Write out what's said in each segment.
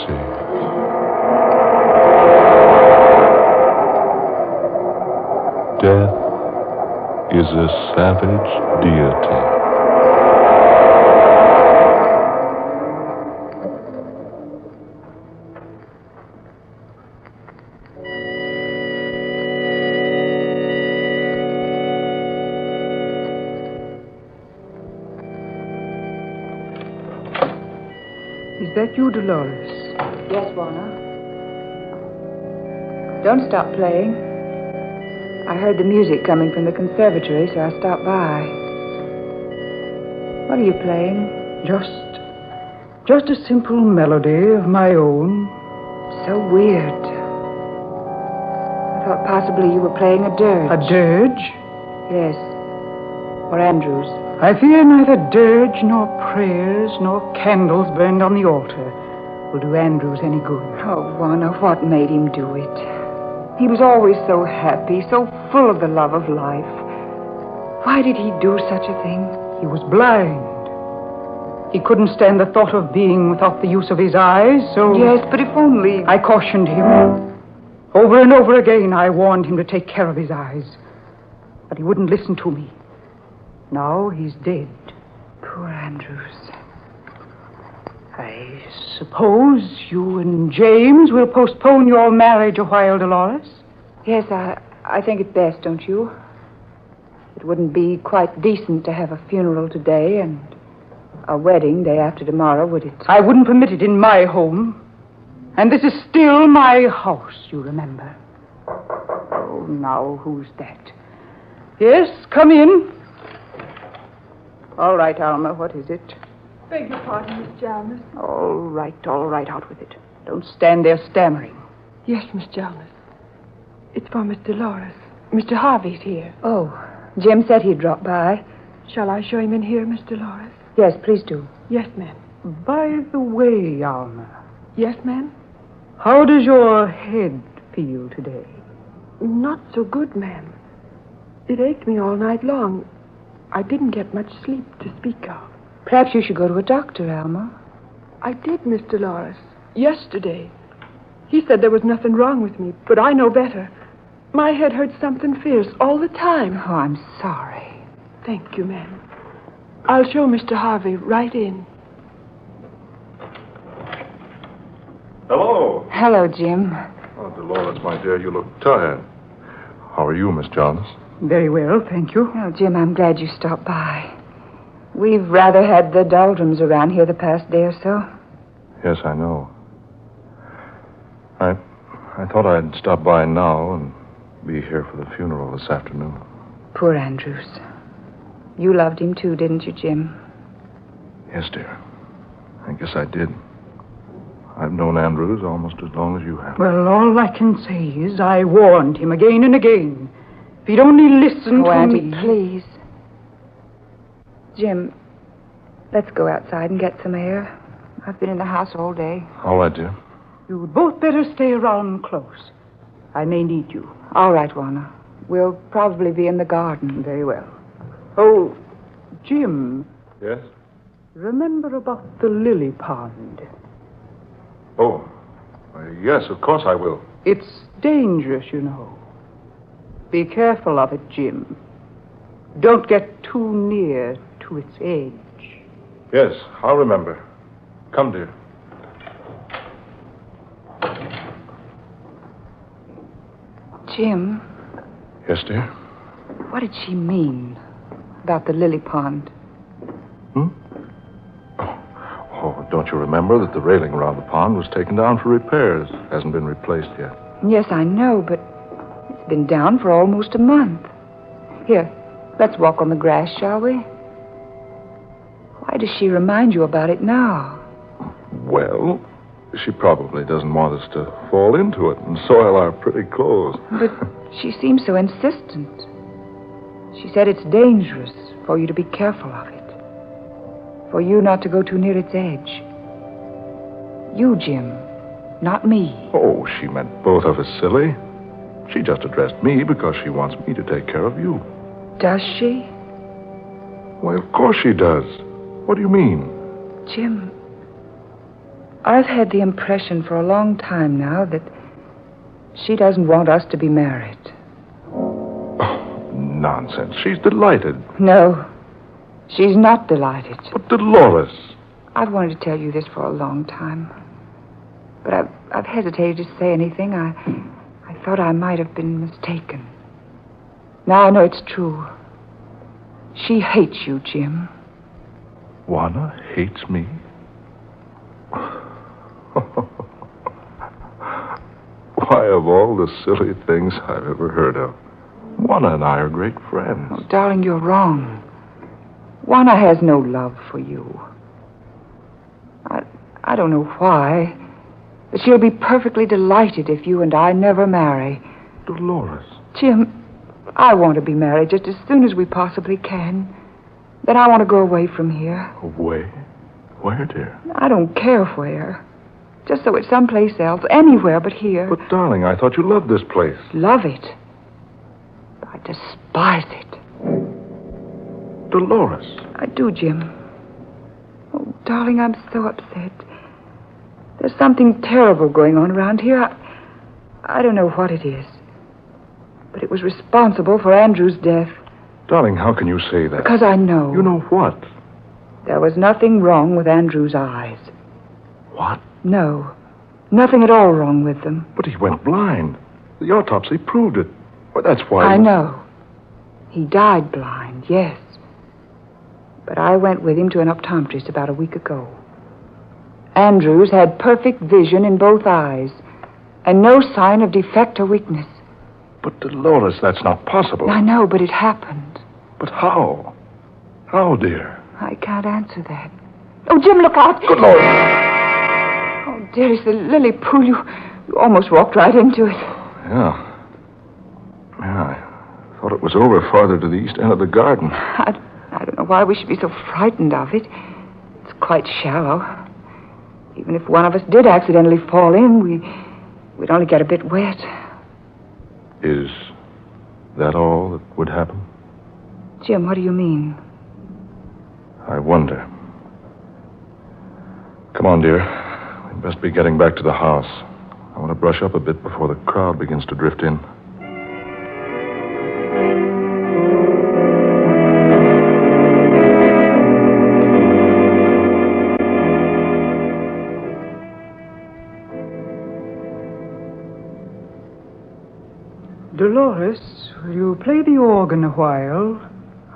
see. Death is a savage deity. Is that you, Dolores? Yes, Warner. Don't stop playing. I heard the music coming from the conservatory, so I stopped by. What are you playing? Just a simple melody of my own. So weird. I thought possibly you were playing a dirge. A dirge? Yes. Or Andrews. I fear neither dirge nor prayers nor candles burned on the altar will do Andrews any good. Oh, Warner, what made him do it? He was always so happy, so full of the love of life. Why did he do such a thing? He was blind. He couldn't stand the thought of being without the use of his eyes, so... Yes, but if only... I cautioned him. Over and over again, I warned him to take care of his eyes. But he wouldn't listen to me. Now he's dead. Poor Andrews. I suppose you and James will postpone your marriage a while, Dolores? Yes, I think it best, don't you? It wouldn't be quite decent to have a funeral today and a wedding day after tomorrow, would it? I wouldn't permit it in my home. And this is still my house, you remember. Oh, now, who's that? Yes, come in. All right, Alma, what is it? Beg your pardon, Miss Jarvis. All right, out with it. Don't stand there stammering. Yes, Miss Jarvis. It's for Miss Dolores. Mr. Harvey's here. Oh, Jim said he'd drop by. Shall I show him in here, Miss Dolores? Yes, please do. Yes, ma'am. By the way, Alma. Yes, ma'am? How does your head feel today? Not so good, ma'am. It ached me all night long. I didn't get much sleep to speak of. Perhaps you should go to a doctor, Alma. I did, Miss Dolores. Yesterday. He said there was nothing wrong with me, but I know better. My head hurts something fierce all the time. Oh, I'm sorry. Thank you, ma'am. I'll show Mr. Harvey right in. Hello. Hello, Jim. Oh, Dolores, my dear, you look tired. How are you, Miss Jarvis? Very well, thank you. Oh, Jim, I'm glad you stopped by. We've rather had the doldrums around here the past day or so. Yes, I know. I thought I'd stop by now and be here for the funeral this afternoon. Poor Andrews. You loved him too, didn't you, Jim? Yes, dear. I guess I did. I've known Andrews almost as long as you have. Well, all I can say is I warned him again and again. If he'd only listened to Auntie, me... please. Jim, let's go outside and get some air. I've been in the house all day. All right, dear. You'd both better stay around close. I may need you. All right, Warner. We'll probably be in the garden. Very well. Oh, Jim, Yes? remember about the lily pond. Oh, yes, of course I will. It's dangerous, you know. Be careful of it, Jim. Don't get too near to its edge. Yes, I'll remember. Come, dear. Jim, Yes, dear? what did she mean about the lily pond? Oh, don't you remember that the railing around the pond was taken down for repairs? Hasn't been replaced yet. Yes, I know, but it's been down for almost a month. Here, let's walk on the grass, shall we? Why does she remind you about it now? Well, she probably doesn't want us to fall into it and soil our pretty clothes. But she seems so insistent. She said it's dangerous for you to be careful of it. For you not to go too near its edge. You, Jim, not me. Oh, she meant both of us, silly. She just addressed me because she wants me to take care of you. Does she? Why, of course she does. What do you mean? Jim, I've had the impression for a long time now that she doesn't want us to be married. Oh, nonsense. She's delighted. No, she's not delighted. But Dolores... I've wanted to tell you this for a long time. But I've hesitated to say anything. I thought I might have been mistaken. Now I know it's true. She hates you, Jim. Juana hates me? Why, of all the silly things I've ever heard of, Juana and I are great friends. Oh, darling, you're wrong. Juana has no love for you. I don't know why, but she'll be perfectly delighted if you and I never marry. Dolores. Jim, I want to be married just as soon as we possibly can. Then I want to go away from here. Away? Where, dear? I don't care where. Just so it's someplace else, anywhere but here. But, darling, I thought you loved this place. Love it. I despise it. Dolores. I do, Jim. Oh, darling, I'm so upset. There's something terrible going on around here. I don't know what it is. But it was responsible for Andrew's death. Darling, how can you say that? Because I know. You know what? There was nothing wrong with Andrew's eyes. What? No. Nothing at all wrong with them. But he went blind. The autopsy proved it. Well, that's why... I know. He died blind, yes. But I went with him to an optometrist about a week ago. Andrews had perfect vision in both eyes, and no sign of defect or weakness. But, Dolores, that's not possible. I know, but it happened. But how? How, dear? I can't answer that. Oh, Jim, look out! Good Lord! Oh, dearest, the lily pool, you almost walked right into it. Yeah. I thought it was over farther to the east end of the garden. I don't know why we should be so frightened of it. It's quite shallow. Even if one of us did accidentally fall in, we'd only get a bit wet. Is that all that would happen? Jim, what do you mean? I wonder. Come on, dear. We'd best be getting back to the house. I want to brush up a bit before the crowd begins to drift in. Dolores, will you play the organ a while?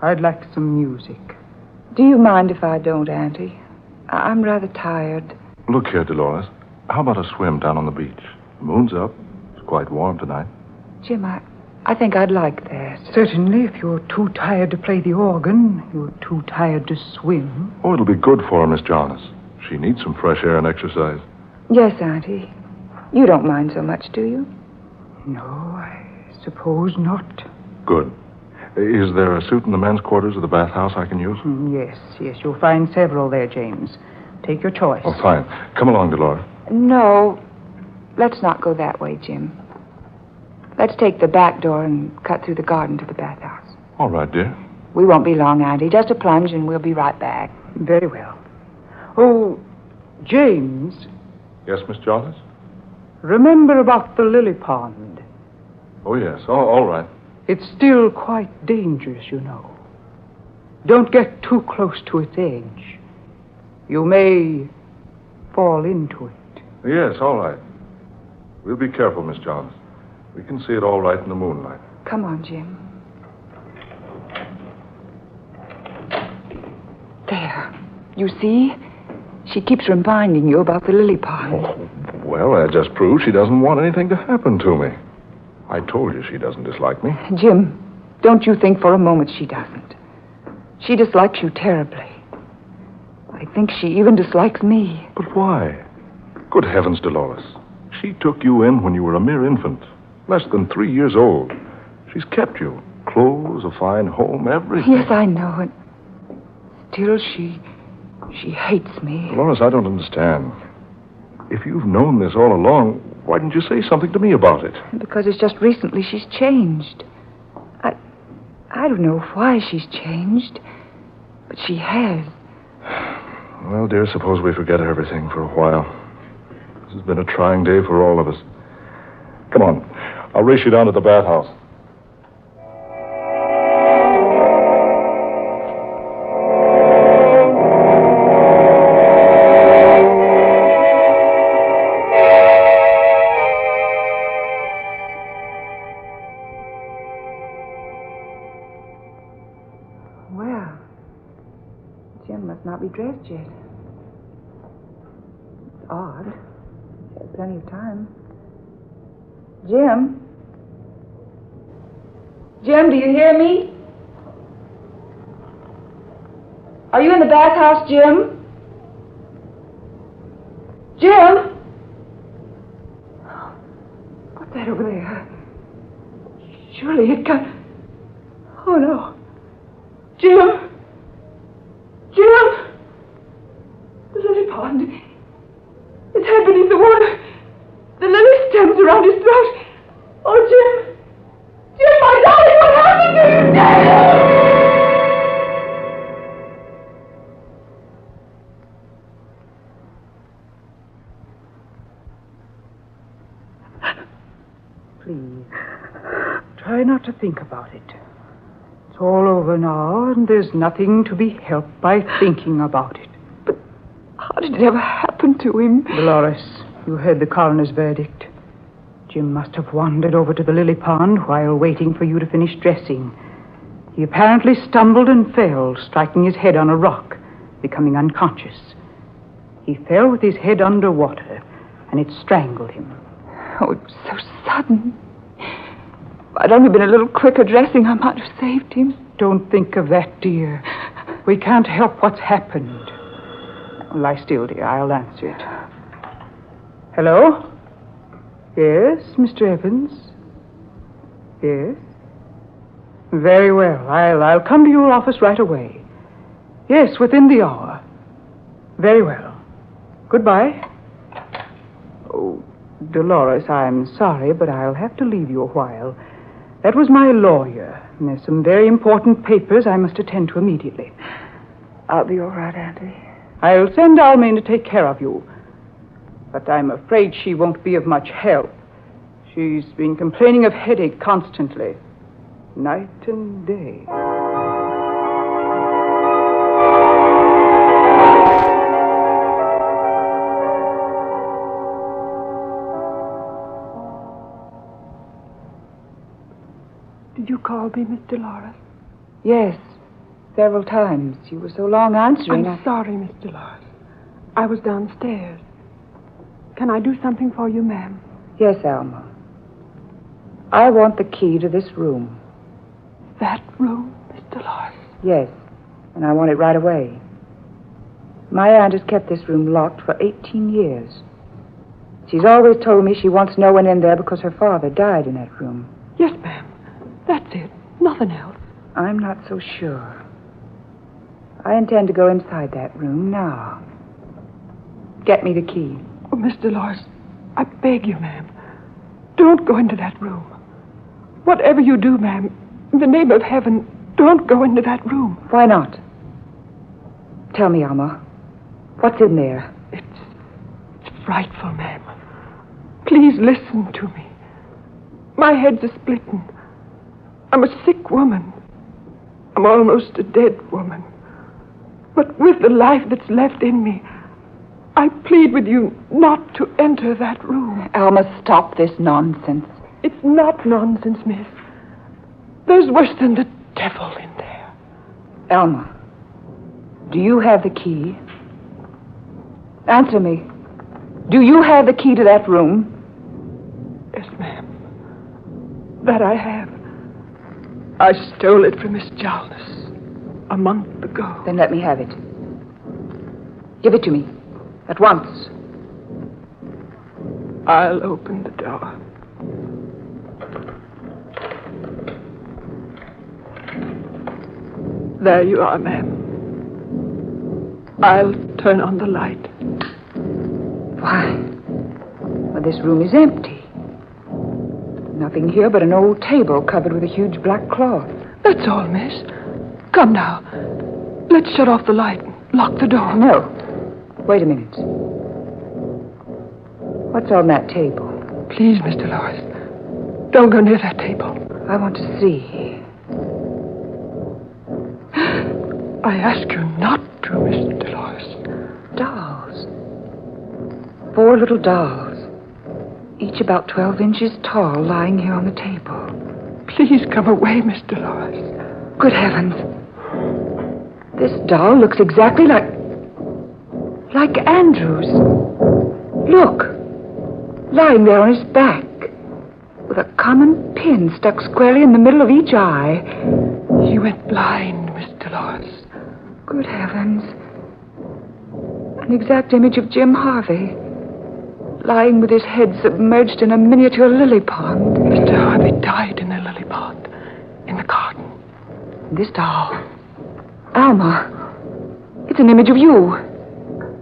I'd like some music. Do you mind if I don't, Auntie? I'm rather tired. Look here, Dolores. How about a swim down on the beach? The moon's up. It's quite warm tonight. Jim, I think I'd like that. Certainly, if you're too tired to play the organ, you're too tired to swim. Oh, it'll be good for her, Miss Jonas. She needs some fresh air and exercise. Yes, Auntie. You don't mind so much, do you? No, I suppose not. Good. Is there a suit in the men's quarters of the bathhouse I can use? Yes, you'll find several there, James. Take your choice. Oh, fine. Come along, Dolores. No, let's not go that way, Jim. Let's take the back door and cut through the garden to the bathhouse. All right, dear. We won't be long, Auntie. Just a plunge and we'll be right back. Very well. Oh, James. Yes, Miss Jonas? Remember about the lily pond. Oh, yes. Oh, all right. It's still quite dangerous, you know. Don't get too close to its edge. You may fall into it. Yes, all right. We'll be careful, Miss Jonas. We can see it all right in the moonlight. Come on, Jim. There. You see? She keeps reminding you about the lily pond. Oh, well, that just proves she doesn't want anything to happen to me. I told you she doesn't dislike me. Jim, don't you think for a moment she doesn't. She dislikes you terribly. I think she even dislikes me. But why? Good heavens, Dolores. She took you in when you were a mere infant, less than 3 years old. She's kept you. Clothes, a fine home, everything. Yes, I know it. Still, she hates me. Dolores, I don't understand. If you've known this all along, why didn't you say something to me about it? Because it's just recently she's changed. I don't know why she's changed, but she has. Well, dear, suppose we forget everything for a while. has been a trying day for all of us. Come on. I'll race you down to the bathhouse. Well, Jim must not be dressed yet. It's odd. He has plenty of time. Jim? Jim, do you hear me? Are you in the bathhouse, Jim? Jim? What's that over there? Surely it got... Oh, no. Jim! Jim! The lily pond. Its head beneath the water. The lily stems around his throat. Oh, Jim! Jim, my darling, what happened to you, Jim? Please, try not to think about it. It's all over now, and there's nothing to be helped by thinking about it. But how did it ever happen to him? Dolores, you heard the coroner's verdict. Jim must have wandered over to the lily pond while waiting for you to finish dressing. He apparently stumbled and fell, striking his head on a rock, becoming unconscious. He fell with his head underwater, and it strangled him. Oh, it was so sudden. If I'd only been a little quicker dressing, I might have saved him. Don't think of that, dear. We can't help what's happened. Lie still, dear. I'll answer it. Hello? Yes, Mr. Evans? Yes? Very well. I'll come to your office right away. Yes, within the hour. Very well. Goodbye. Oh, Dolores, I'm sorry, but I'll have to leave you a while. That was my lawyer, and there's some very important papers I must attend to immediately. I'll be all right, Auntie. I'll send Almain to take care of you. But I'm afraid she won't be of much help. She's been complaining of headache constantly, night and day. Did you call me, Miss Dolores? Yes, several times. You were so long answering. I'm sorry, Miss Dolores. I was downstairs. Can I do something for you, ma'am? Yes, Alma. I want the key to this room. That room, Miss Dolores? Yes, and I want it right away. My aunt has kept this room locked for 18 years. She's always told me she wants no one in there because her father died in that room. Yes, ma'am. That's it. Nothing else. I'm not so sure. I intend to go inside that room now. Get me the key. Oh, Miss Dolores, I beg you, ma'am. Don't go into that room. Whatever you do, ma'am, in the name of heaven, don't go into that room. Why not? Tell me, Alma. What's in there? It's frightful, ma'am. Please listen to me. My head's a-splitting. I'm a sick woman. I'm almost a dead woman. But with the life that's left in me, I plead with you not to enter that room. Alma, stop this nonsense. It's not nonsense, miss. There's worse than the devil in there. Alma, do you have the key? Answer me. Do you have the key to that room? Yes, ma'am. That I have. I stole it from Miss Jarvis a month ago. Then let me have it. Give it to me. At once. I'll open the door. There you are, ma'am. I'll turn on the light. Why? Well, this room is empty. Nothing here but an old table covered with a huge black cloth. That's all, miss. Come now. Let's shut off the light and lock the door. No. Wait a minute. What's on that table? Please, Miss Dolores, don't go near that table. I want to see. I ask you not to, Miss Dolores. Dolls. 4 little dolls. Each about 12 inches tall, lying here on the table. Please come away, Miss Dolores. Good heavens. This doll looks exactly like Andrew's. Look. Lying there on his back, with a common pin stuck squarely in the middle of each eye. He went blind, Miss Dolores. Good heavens. An exact image of Jim Harvey, lying with his head submerged in a miniature lily pond. Mr. Harvey died in a lily pond, in the garden. This doll. Alma. It's an image of you,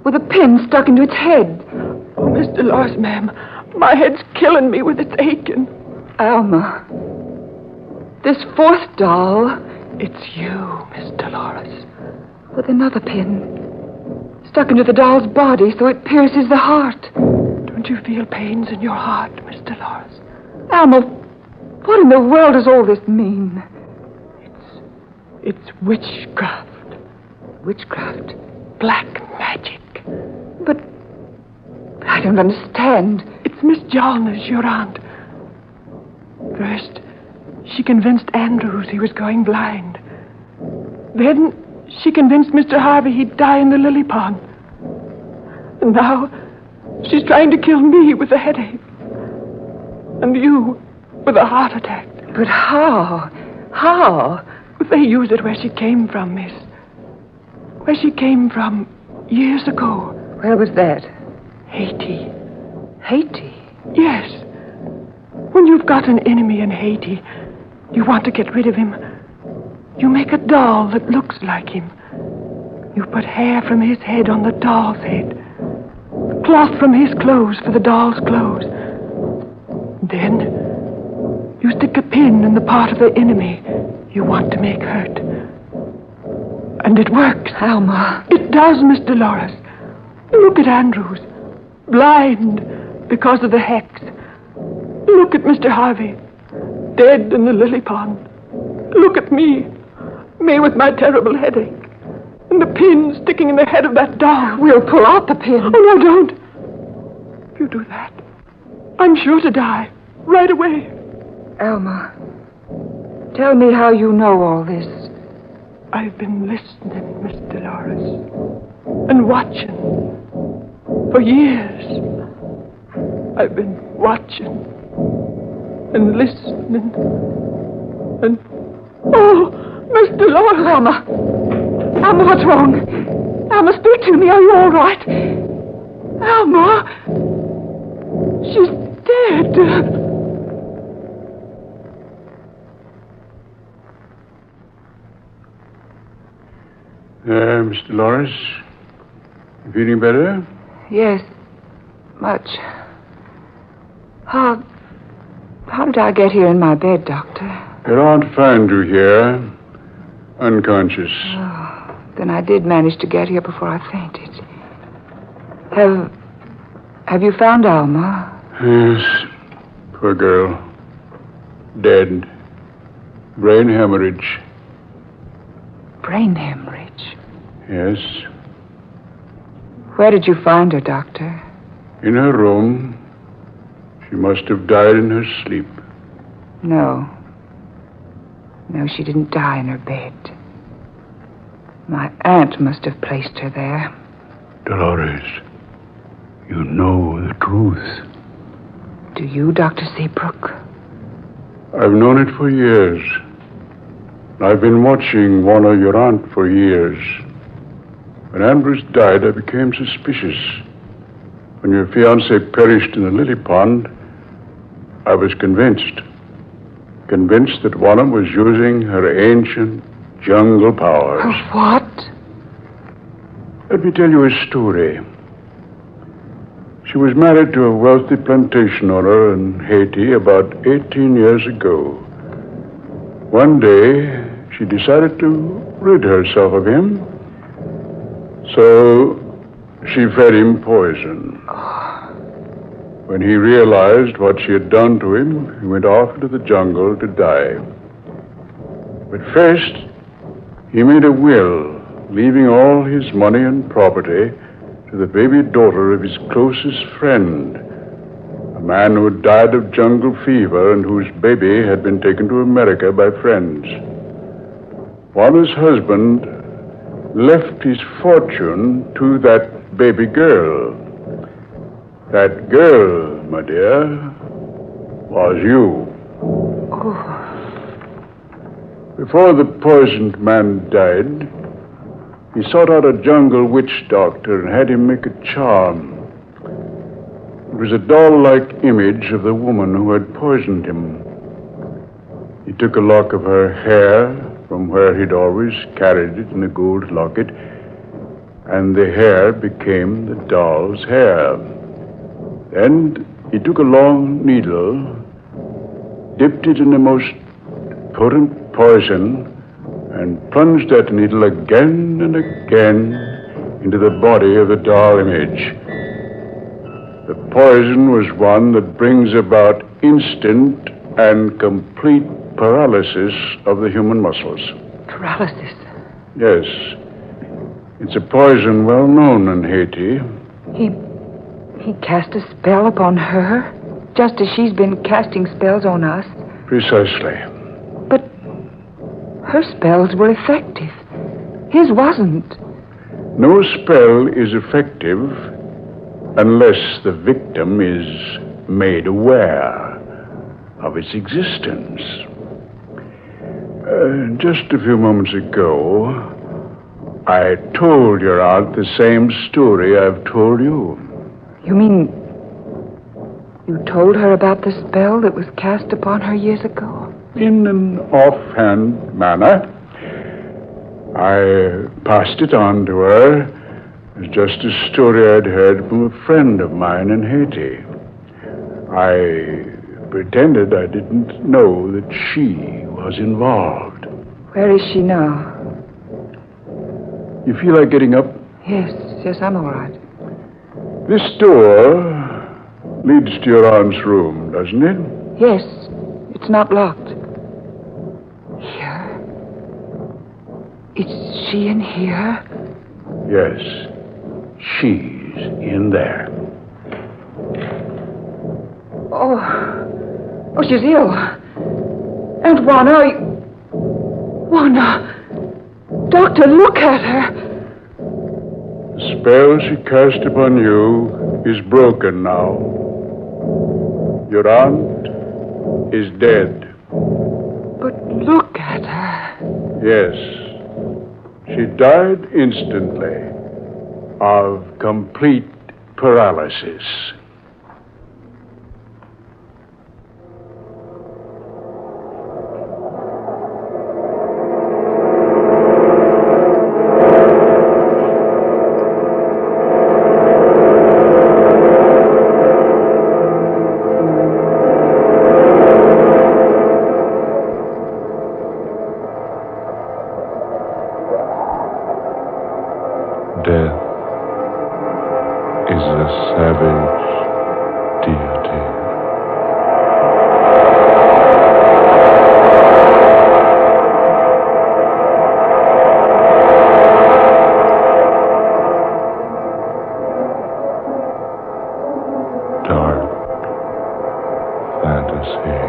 with a pin stuck into its head. Oh, Miss Dolores, ma'am, my head's killing me with its aching. Alma. This 4th doll. It's you, Miss Dolores. With another pin stuck into the doll's body so it pierces the heart. Don't you feel pains in your heart, Miss Dolores? Alma, what in the world does all this mean? It's witchcraft. Witchcraft? Black magic. But I don't understand. It's Miss Jalna's, your aunt. First, she convinced Andrews he was going blind. Then she convinced Mr. Harvey he'd die in the lily pond. And now she's trying to kill me with a headache. And you with a heart attack. But how? How? They use it where she came from, miss. Where she came from years ago. Where was that? Haiti. Haiti? Yes. When you've got an enemy in Haiti, you want to get rid of him. You make a doll that looks like him. You put hair from his head on the doll's head. Cloth from his clothes for the doll's clothes. Then you stick a pin in the part of the enemy you want to make hurt. And it works. Alma. It does, Miss Dolores. Look at Andrews. Blind because of the hex. Look at Mr. Harvey. Dead in the lily pond. Look at me. Me with my terrible headache. And the pin sticking in the head of that doll. We'll pull out the pin. Oh, no, don't. If you do that, I'm sure to die. Right away. Alma, tell me how you know all this. I've been listening, Miss Dolores. And watching. For years. I've been watching. And listening. And... Oh, Miss Dolores! Alma! Alma, what's wrong? Alma, speak to me. Are you all right? Alma! She's dead. Miss Dolores, you feeling better? Yes, much. How did I get here in my bed, Doctor? Your aunt found you here, unconscious. Oh, then I did manage to get here before I fainted. Have you found Alma? Yes, poor girl. Dead. Brain hemorrhage. Brain hemorrhage? Yes. Where did you find her, Doctor? In her room. She must have died in her sleep. No. No, she didn't die in her bed. My aunt must have placed her there. Dolores, you know the truth. Do you, Dr. Seabrook? I've known it for years. I've been watching one of your aunt for years. When Ambrose died, I became suspicious. When your fiancé perished in the lily pond, I was convinced that one was using her ancient jungle powers. Oh, what? Let me tell you a story. She was married to a wealthy plantation owner in Haiti about 18 years ago. One day, she decided to rid herself of him, so she fed him poison. When he realized what she had done to him, he went off into the jungle to die. But first, he made a will, leaving all his money and property to the baby daughter of his closest friend, a man who had died of jungle fever and whose baby had been taken to America by friends. Juana's husband left his fortune to that baby girl. That girl, my dear, was you. Oh. Before the poisoned man died, he sought out a jungle witch doctor and had him make a charm. It was a doll-like image of the woman who had poisoned him. He took a lock of her hair from where he'd always carried it in a gold locket, and the hair became the doll's hair. Then he took a long needle, dipped it in the most potent poison, and plunged that needle again and again into the body of the doll image. The poison was one that brings about instant and complete paralysis of the human muscles. Paralysis? Yes. It's a poison well known in Haiti. He cast a spell upon her, just as she's been casting spells on us. Precisely. But her spells were effective. His wasn't. No spell is effective unless the victim is made aware of its existence. Just a few moments ago, I told your aunt the same story I've told you. You mean you told her about the spell that was cast upon her years ago? In an offhand manner. I passed it on to her as just a story I'd heard from a friend of mine in Haiti. I pretended I didn't know that she was involved. Where is she now? You feel like getting up? Yes, I'm all right. This door leads to your aunt's room, doesn't it? Yes, it's not locked. Here? Is she in here? Yes, she's in there. Oh, she's ill. And Juana, Doctor, look at her. The spell she cast upon you is broken now. Your aunt is dead. But look at her. Yes. She died instantly of complete paralysis. Death is a savage deity. Dark fantasy.